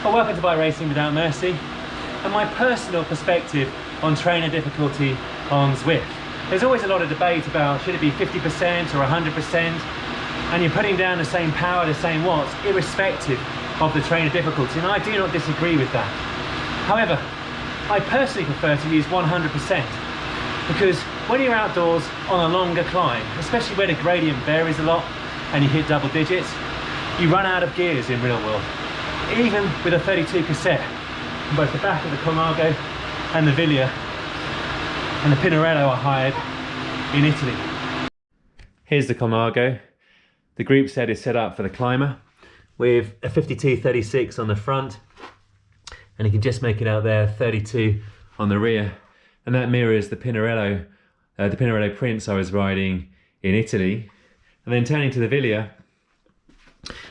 Well, welcome to Bike Racing Without Mercy, and my personal perspective on trainer difficulty on Zwift. There's always a lot of debate about should it be 50% or 100%, and you're putting down the same power, the same watts, irrespective of the trainer difficulty, and I do not disagree with that. However, I personally prefer to use 100%, because when you're outdoors on a longer climb, especially where the gradient varies a lot and you hit double digits, you run out of gears in real world. Even with a 32 cassette, on both the back of the Colnago and the Viglia and the Pinarello I hired in Italy. Here's the Colnago. The group set is set up for the climber with a 52-36 on the front, and you can just make it out there 32 on the rear, and that mirrors the Pinarello Prince I was riding in Italy. And then turning to the Viglia,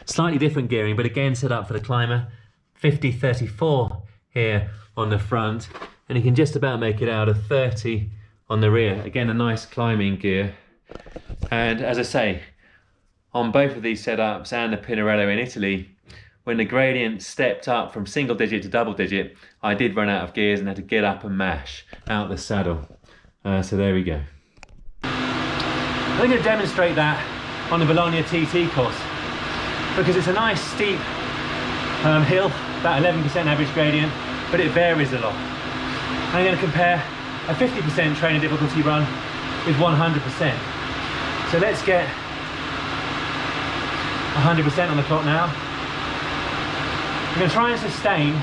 slightly different gearing, but again set up for the climber, 50-34 here on the front, and you can just about make it out of 30 on the rear. Again, a nice climbing gear. And as I say, on both of these setups and the Pinarello in Italy, when the gradient stepped up from single digit to double digit, I did run out of gears and had to get up and mash out the saddle. So there we go. I'm going to demonstrate that on the Bologna TT course, because it's a nice steep hill, about 11% average gradient, but it varies a lot. I'm going to compare a 50% trainer difficulty run with 100%. So let's get 100% on the clock now. I'm going to try and sustain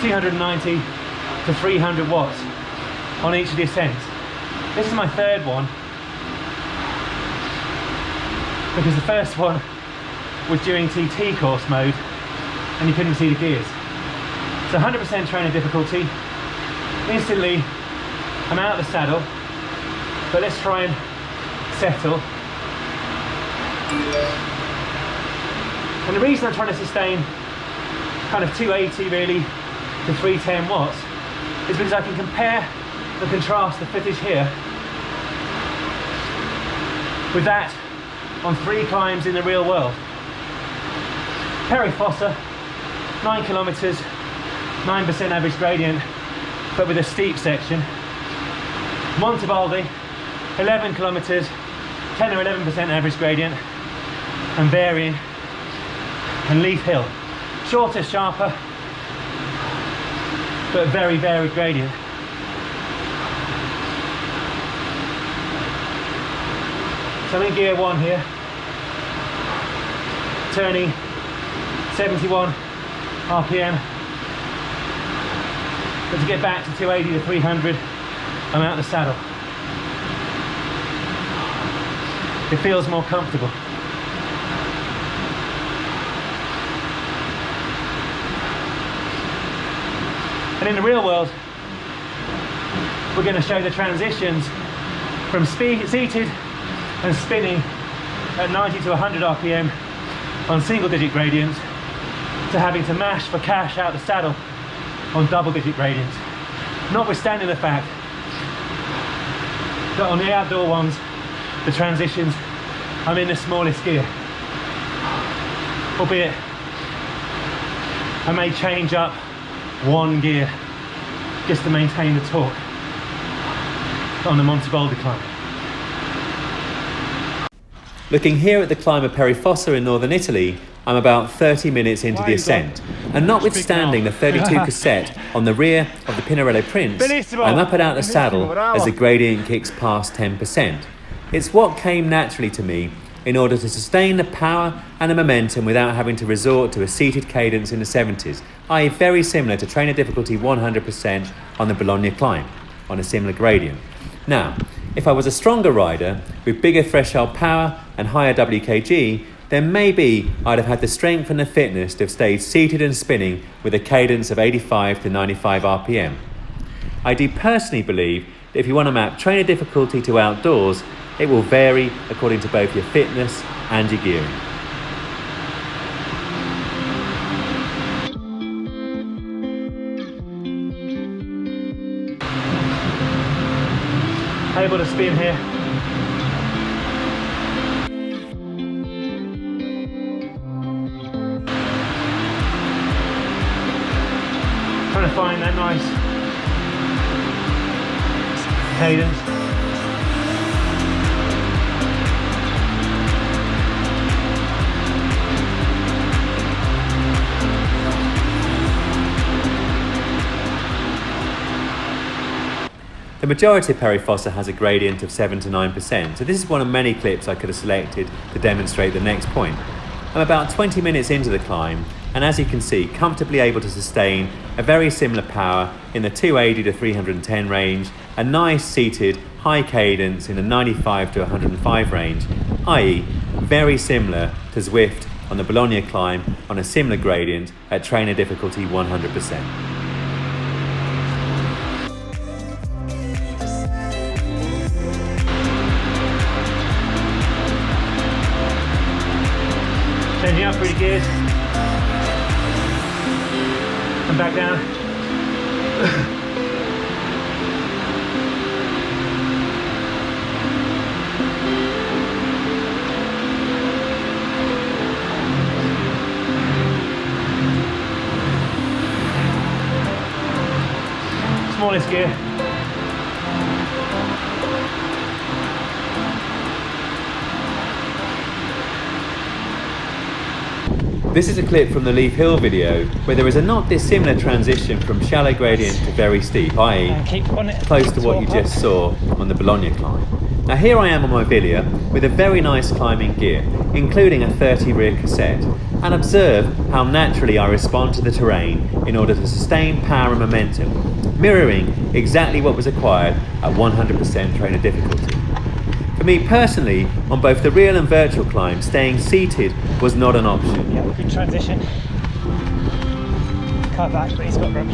290 to 300 watts on each of the ascents. This is my third one, because the first one was during TT course mode and you couldn't see the gears. So 100% trainer difficulty. Instantly I'm out of the saddle, but let's try and settle. And the reason I'm trying to sustain kind of 280 really to 310 watts is because I can compare and contrast the footage here with that on 3 climbs in the real world. Perry Fossa, 9 kilometers, 9% average gradient, but with a steep section. Montebaldi, 11 kilometers, 10 or 11% average gradient, and varying. And Leaf Hill, shorter, sharper, but very varied gradient. So I'm in gear 1 here, turning 71 RPM, but to get back to 280 to 300, I'm out of the saddle. It feels more comfortable. And in the real world, we're going to show the transitions from seated and spinning at 90 to 100 RPM on single digit gradients to having to mash for cash out the saddle on double digit gradients. Notwithstanding the fact that on the outdoor ones, the transitions, I'm in the smallest gear. Albeit, I may change up 1 gear just to maintain the torque on the Montebaldi climb. Looking here at the climber Perry Fossa in northern Italy, I'm about 30 minutes into the ascent, and notwithstanding the 32 cassette on the rear of the Pinarello Prince, I'm up and out the saddle as the gradient kicks past 10%. It's what came naturally to me in order to sustain the power and the momentum without having to resort to a seated cadence in the 70s, i.e. very similar to trainer difficulty 100% on the Bologna climb, on a similar gradient. Now, if I was a stronger rider with bigger threshold power and higher WKG, then maybe I'd have had the strength and the fitness to have stayed seated and spinning with a cadence of 85 to 95 RPM. I do personally believe that if you want to map trainer difficulty to outdoors, it will vary according to both your fitness and your gearing. Able to spin here. find that nice cadence. The majority of perifossa has a gradient of 7 to 9%, so this is one of many clips I could have selected to demonstrate the next point. I'm about 20 minutes into the climb, and as you can see, comfortably able to sustain a very similar power in the 280 to 310 range, a nice seated high cadence in the 95 to 105 range, i.e. very similar to Zwift on the Bologna climb on a similar gradient at trainer difficulty 100%. Changing up pretty good. And back down. Smallest gear. This is a clip from the Leaf Hill video where there is a not dissimilar transition from shallow gradient to very steep, i.e. close to what you just saw on the Bologna climb. Now here I am on my Villia with a very nice climbing gear, including a 30 rear cassette, and observe how naturally I respond to the terrain in order to sustain power and momentum, mirroring exactly what was acquired at 100% trainer difficulty. For me personally, on both the real and virtual climb, staying seated was not an option. Yeah, good transition. Car back, but he's got room.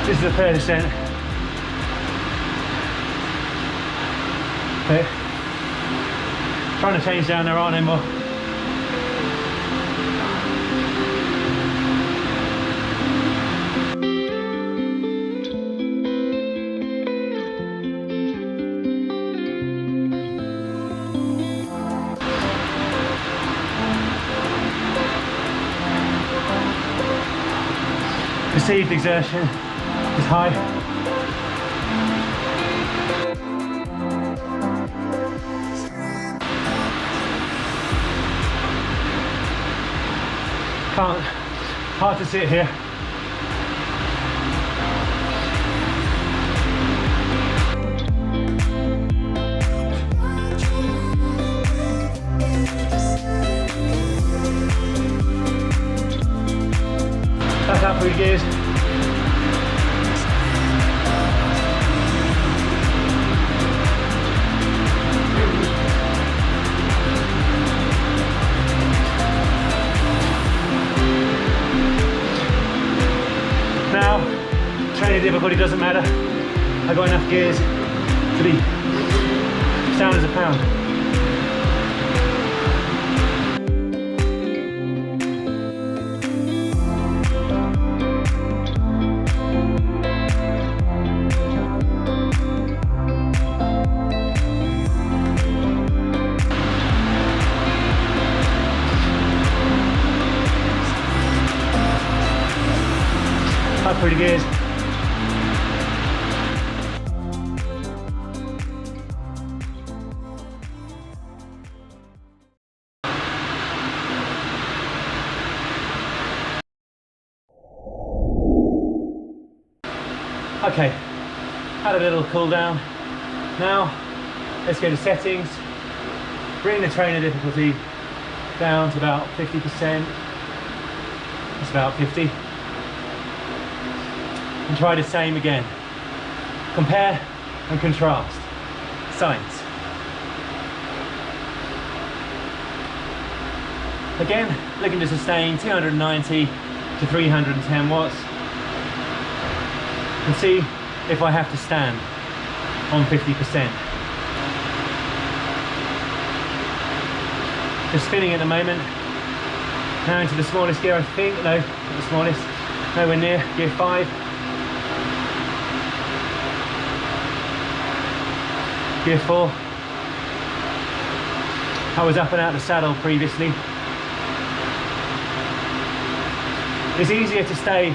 This is a fair descent. Okay. Trying to change down, there aren't any more. Perceived exertion is high. Hard to sit here. Back up 3 gears. Now, training difficulty doesn't matter. I got enough gears to be sound as a pound. Up pretty good. Okay, had a little cool down. Now, let's go to settings. Bring the trainer difficulty down to about 50%. That's about 50. And try the same again. Compare and contrast. signs. Again, looking to sustain 290 to 310 watts and see if I have to stand on 50%. Just spinning at the moment. Now into the smallest gear, I think. No, not the smallest. Nowhere near. Gear 5. Gear 4. I was up and out of the saddle previously. It's easier to stay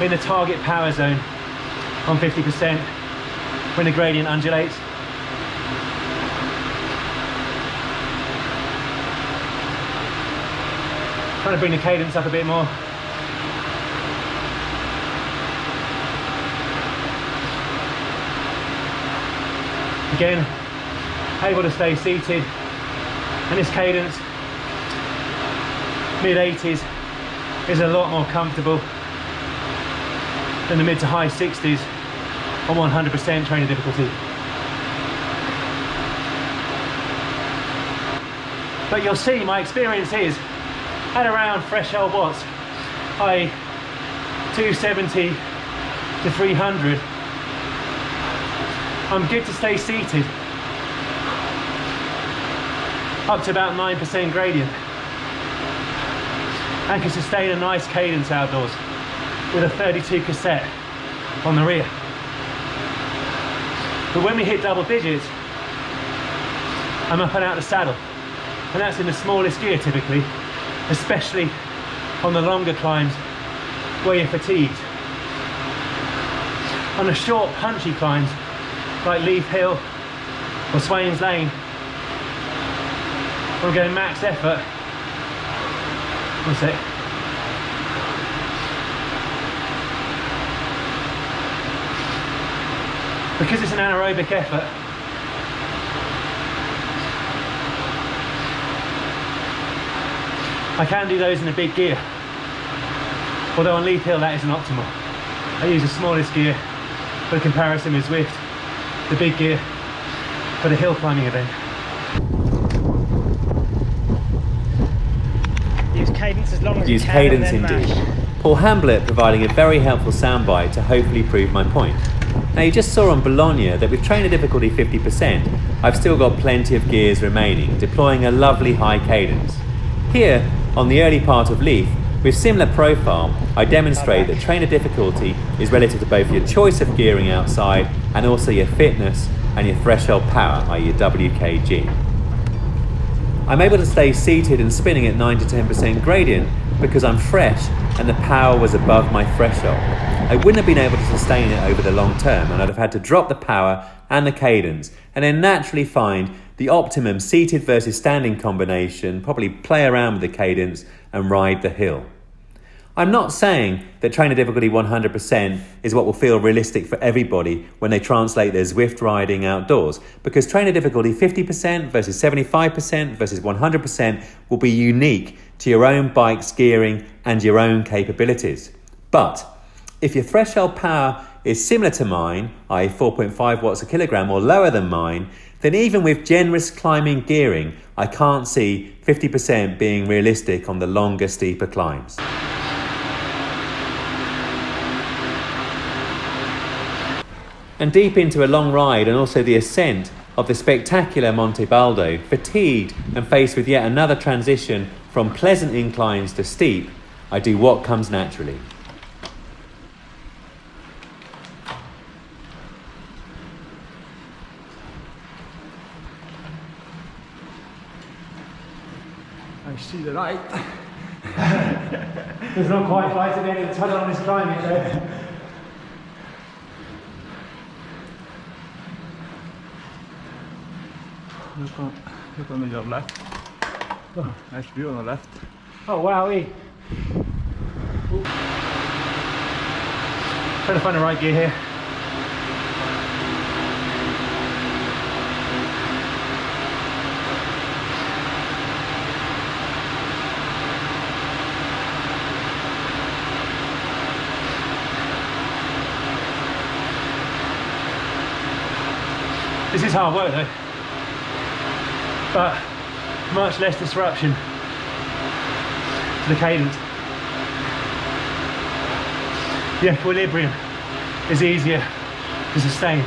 in the target power zone on 50% when the gradient undulates. Trying to bring the cadence up a bit more. Again, able to stay seated, and this cadence, mid-80s, is a lot more comfortable than the mid to high 60s on 100% trainer difficulty. But you'll see my experience is at around threshold watts, i.e. 270 to 300, I'm good to stay seated up to about 9% gradient and can sustain a nice cadence outdoors with a 32 cassette on the rear. But when we hit double digits, I'm up and out the saddle, and that's in the smallest gear typically, especially on the longer climbs where you're fatigued. On the short punchy climbs like Leith Hill or Swains Lane, we're going max effort. One sec. Because it's an anaerobic effort, I can do those in a big gear. Although on Leith Hill that isn't optimal. I use the smallest gear for the comparison with Zwift, the big gear for the hill climbing event. Use cadence as long as Use you can. cadence and then indeed. mash. Paul Hamblett providing a very helpful soundbite to hopefully prove my point. Now you just saw on Bologna that with trainer difficulty 50%, I've still got plenty of gears remaining, deploying a lovely high cadence. Here, on the early part of Leith, with similar profile, I demonstrate that trainer difficulty is relative to both your choice of gearing outside and also your fitness and your threshold power, i.e. your WKG. I'm able to stay seated and spinning at 9 to 10% gradient because I'm fresh and the power was above my threshold. I wouldn't have been able to sustain it over the long term, and I'd have had to drop the power and the cadence and then naturally find the optimum seated versus standing combination, probably play around with the cadence and ride the hill. I'm not saying that trainer difficulty 100% is what will feel realistic for everybody when they translate their Zwift riding outdoors, because trainer difficulty 50% versus 75% versus 100% will be unique to your own bike's gearing and your own capabilities. But if your threshold power is similar to mine, i.e. 4.5 watts a kilogram or lower than mine, then even with generous climbing gearing, I can't see 50% being realistic on the longer, steeper climbs. And deep into a long ride and also the ascent of the spectacular Monte Baldo, fatigued and faced with yet another transition from pleasant inclines to steep, I do what comes naturally. I see the light. There's not quite light at the end of the tunnel on this climb yet though. Look on your left. Oh, nice view on the left. Oh wowee. Trying to find the right gear here. This is hard work though, but much less disruption to the cadence. The equilibrium is easier to sustain.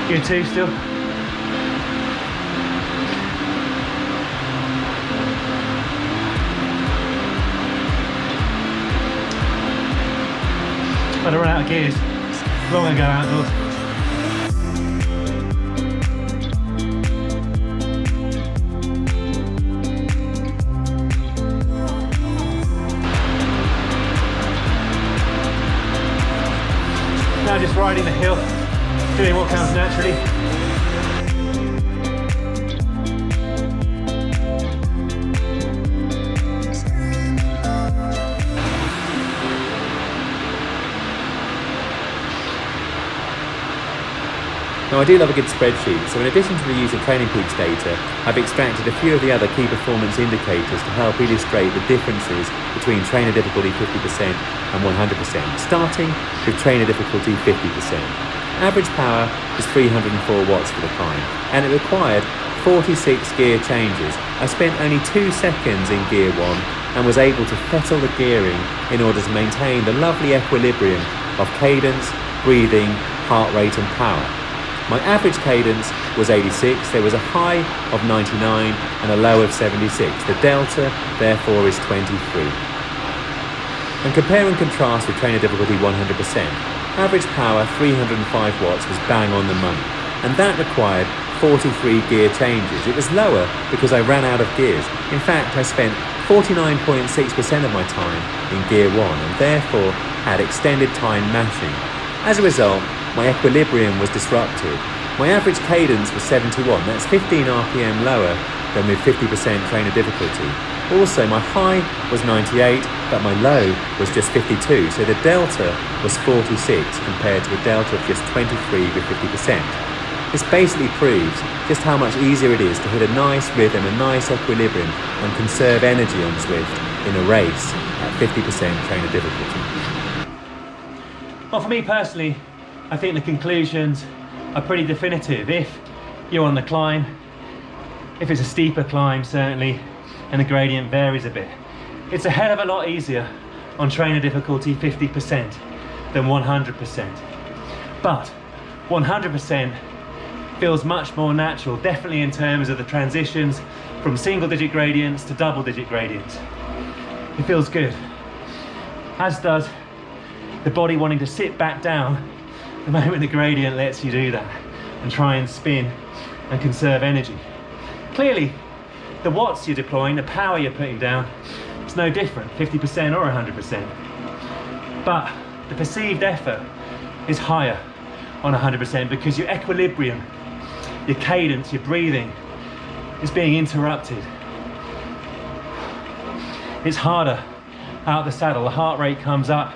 Gear 2 still. But I run out of gears. Long ago outdoors. Now just riding the hill, doing what comes naturally. Now I do love a good spreadsheet, so in addition to the use of Training Peaks data, I've extracted a few of the other key performance indicators to help illustrate the differences between trainer difficulty 50% and 100%, starting with trainer difficulty 50%. Average power was 304 watts for the climb, and it required 46 gear changes. I spent only 2 seconds in gear 1 and was able to fettle the gearing in order to maintain the lovely equilibrium of cadence, breathing, heart rate and power. My average cadence was 86, there was a high of 99 and a low of 76. The delta, therefore, is 23. And compare and contrast with trainer difficulty 100%. Average power 305 watts was bang on the money, and that required 43 gear changes. It was lower because I ran out of gears. In fact, I spent 49.6% of my time in gear 1 and therefore had extended time mashing. As a result, my equilibrium was disrupted. My average cadence was 71, that's 15 RPM lower than with 50% trainer difficulty. Also, my high was 98, but my low was just 52, so the delta was 46 compared to a delta of just 23 with 50%. This basically proves just how much easier it is to hit a nice rhythm, a nice equilibrium, and conserve energy on Zwift in a race at 50% trainer difficulty. Well, for me personally, I think the conclusions are pretty definitive. If you're on the climb, if it's a steeper climb certainly, and the gradient varies a bit, it's a hell of a lot easier on trainer difficulty 50% than 100%. But 100% feels much more natural, definitely in terms of the transitions from single digit gradients to double digit gradients. It feels good, as does the body wanting to sit back down the moment the gradient lets you do that and try and spin and conserve energy. Clearly, the watts you're deploying, the power you're putting down, it's no different, 50% or 100%. But the perceived effort is higher on 100% because your equilibrium, your cadence, your breathing is being interrupted. It's harder out the saddle, the heart rate comes up,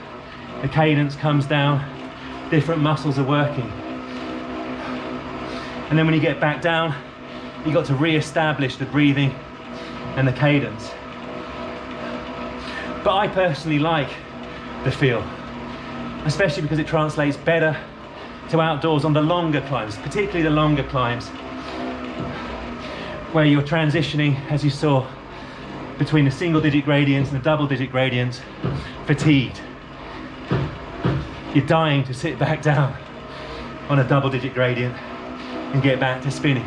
the cadence comes down, different muscles are working. And then when you get back down, you've got to re-establish the breathing and the cadence. But I personally like the feel, especially because it translates better to outdoors on the longer climbs, particularly the longer climbs, where you're transitioning, as you saw, between the single digit gradients and the double digit gradients, fatigued. You're dying to sit back down on a double digit gradient and get back to spinning.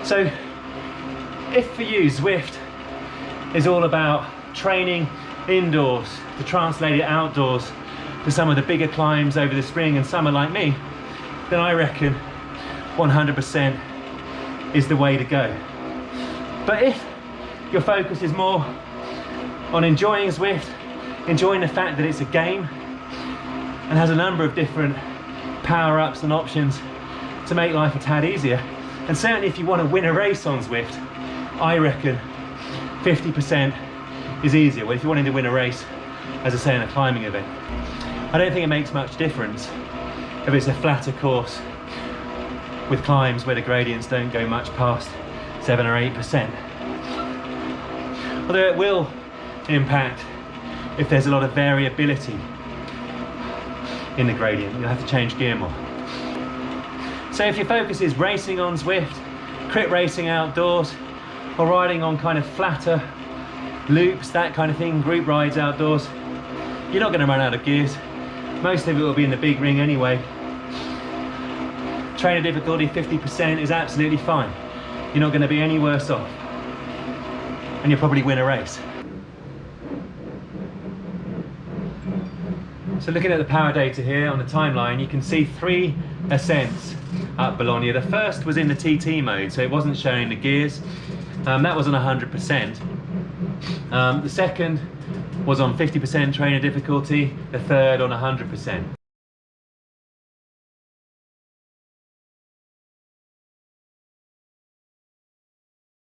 So if for you Zwift is all about training indoors to translate it outdoors to some of the bigger climbs over the spring and summer like me, then I reckon 100% is the way to go. But if your focus is more on enjoying Zwift, enjoying the fact that it's a game and has a number of different power-ups and options to make life a tad easier, and certainly if you want to win a race on Zwift, I reckon 50% is easier. Well, if you're wanting to win a race, as I say, in a climbing event, I don't think it makes much difference if it's a flatter course with climbs where the gradients don't go much past 7 or 8%. Although it will impact if there's a lot of variability in the gradient. You'll have to change gear more. So if your focus is racing on Zwift, crit racing outdoors, or riding on kind of flatter loops, that kind of thing, group rides outdoors, you're not going to run out of gears. Most of it will be in the big ring anyway. Trainer difficulty 50% is absolutely fine. You're not going to be any worse off. And you'll probably win a race. So looking at the power data here on the timeline, you can see 3 ascents up Bologna. The first was in the TT mode, so it wasn't showing the gears. That was on 100%. The second was on 50% trainer difficulty, the third on 100%.